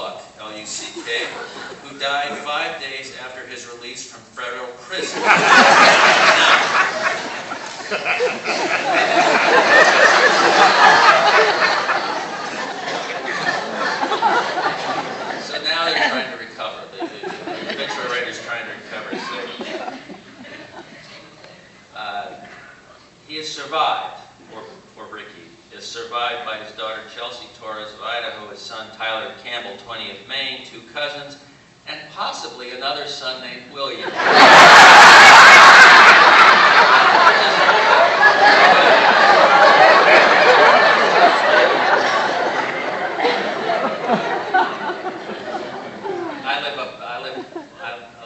Luck, L-U-C-K, who died 5 days after his release from federal prison. So now they're trying to recover. The obituary writer's trying to recover. So, he has survived, or Ricky, is survived by his daughter Chelsea Torres of Idaho, his son Tyler Campbell, 20 of Maine, 2 cousins, and possibly another son named William. I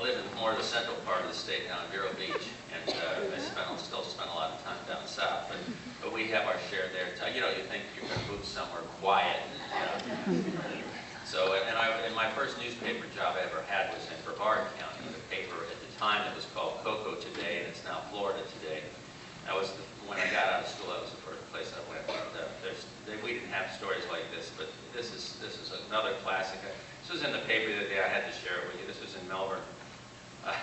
live in more of the central part of the state now in Vero Beach, and I still spend a lot of time down south, but we have our share there. You know, you think you're going to move somewhere quiet. So, and my first newspaper job I ever had was in Brevard County, with a paper at the time that was called Cocoa Today, and it's now Florida Today. That was when I got out of school. That was the first place I went. We didn't have stories like this, but this is another classic. This was in the paper the other day. I had to share it with you. This was in Melbourne. A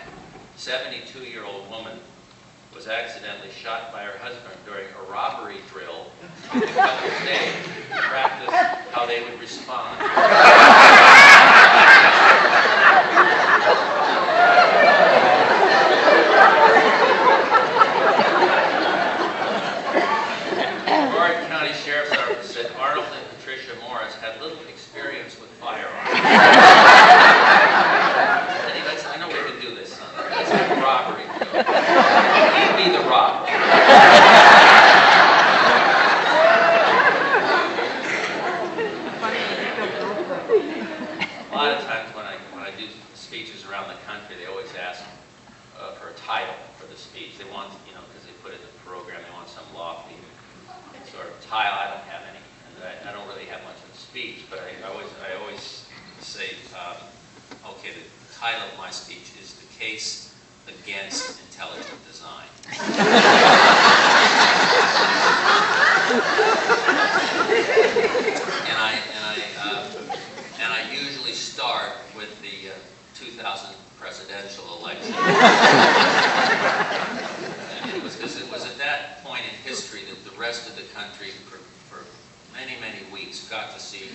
72-year-old woman was accidentally shot by her husband during a robbery drill a couple of days to practice how they would respond. Brevard County Sheriff's Office said Arnold and Patricia Morris had little experience with firearms. Anyways, I know we can do this, son. Let's have a robbery drill. You be the robber. A lot of times when I do speeches around the country, they always ask for a title for the speech. They want, you know, because they put it in the program, they want some lofty sort of title. I don't have any, and I don't really have much of a speech, but I always say, okay, the title of my speech is "The Case Against Intelligent Design." And I usually start with the 2000 presidential election. And it was at that point in history that the rest of the country, for many, many weeks, got to see,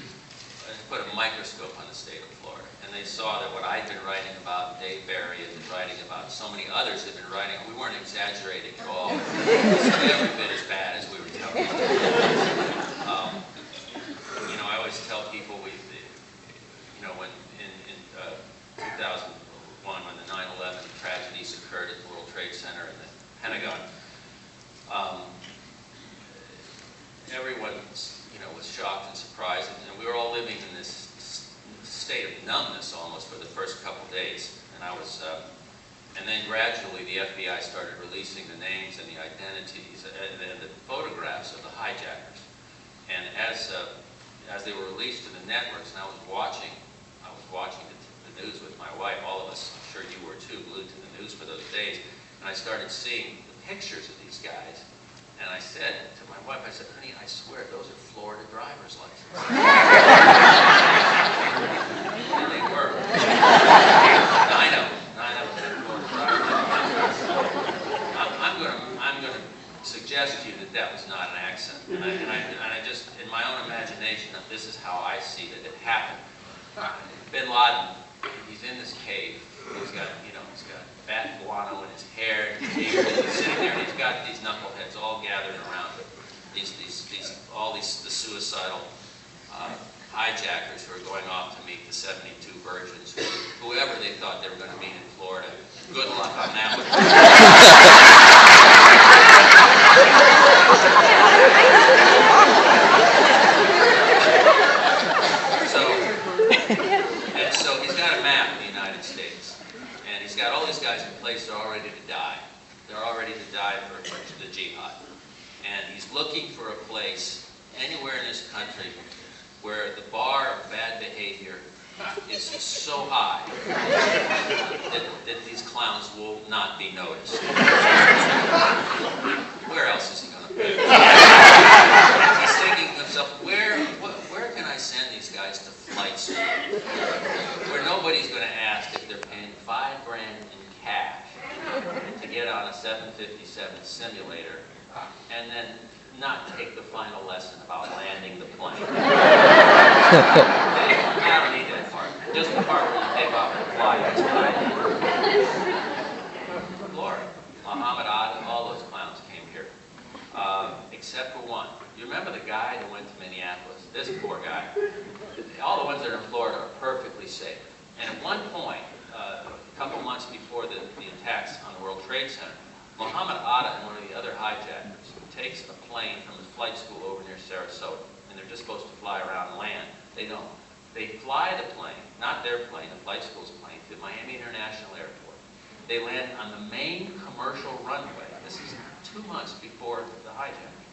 put a microscope on the state of Florida. And they saw that what I'd been writing about, Dave Barry had been writing about, so many others had been writing, we weren't exaggerating at all. It was every bit as bad as we were telling you. You know, I always tell people, you know, when in 2001, when the 9/11 tragedies occurred at the World Trade Center and the Pentagon, everyone, you know, was shocked and surprised, and we were all living in this state of numbness almost for the first couple days. And and then gradually the FBI started releasing the names and the identities and the photographs of the hijackers. And as they were released to the networks, and I was watching the news with my wife. All of us, I'm sure you were too, glued to the news for those days. And I started seeing the pictures of these guys. And I said to my wife, I said, honey, I swear those are Florida driver's licenses. And they were. 9 of them had Florida driver's licenses. I'm going to suggest to you that was not an accident. And I just, in my own imagination, this is how I see that it happened. Bin Laden, he's in this cave. He's got fat guano in his hair. He's sitting there, and he's got these knuckleheads all gathered around him. The suicidal hijackers who are going off to meet the 72 virgins, whoever they thought they were going to meet in Florida. Good luck on that one. So he's got a map of the United States, and he's got all these guys in place that are all ready to die. They're all ready to die for the jihad. And he's looking for a place anywhere in this country where the bar of bad behavior is so high that these clowns will not be noticed. Where else is he going to put it? He's thinking to himself, where can I send these guys to flight school, where nobody's going to ask if they're paying $5 grand in cash to get on a 757 simulator and then not take the final lesson about landing the plane. I don't need that part. Just the part where you take off and fly. That's what I need. Glory. Muhammad Ali, all those clowns came here. Except for one. You remember the guy that went to Minneapolis? This poor guy. All the ones that are in Florida are perfectly safe. And at one point, a couple months before the attacks on the World Trade Center, Muhammad Atta and one of the other hijackers takes a plane from the flight school over near Sarasota, and they're just supposed to fly around and land. They don't. They fly the plane, not their plane, the flight school's plane, to Miami International Airport. They land on the main commercial runway. This is 2 months before the hijacking.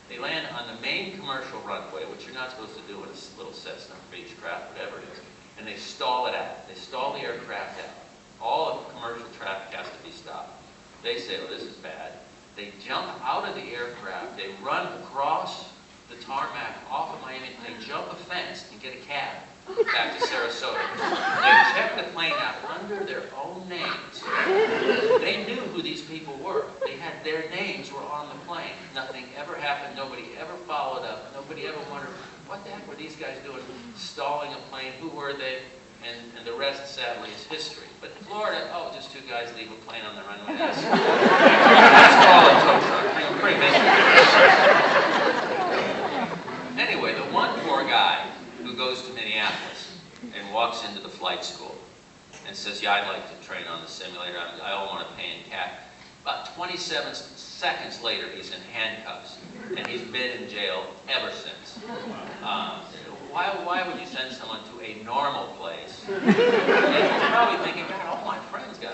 They land on the main commercial runway, which you're not supposed to do in a little Cessna, Beechcraft, whatever it is, and they stall it out. They stall the aircraft out. All of the commercial traffic has to be stopped. They say, oh, this is bad. They jump out of the aircraft. They run across the tarmac off of Miami. They jump a fence and get a cab back to Sarasota. They check the plane out under their own names. They knew who these people were. They had their names were on the plane. Nothing ever happened. Nobody ever followed up. Nobody ever wondered, what the heck were these guys doing stalling a plane? Who were they? And the rest, sadly, is history. But in Florida, oh, just 2 guys leave a plane on the runway. That's all a tow truck. Pretty basic. Anyway, the one poor guy who goes to Minneapolis and walks into the flight school and says, yeah, I'd like to train on the simulator. I don't want to pay in cash. About 27 seconds later, he's in handcuffs, and he's been in jail ever since. Why would you send someone to a normal place? And he's probably thinking, God, all my friends got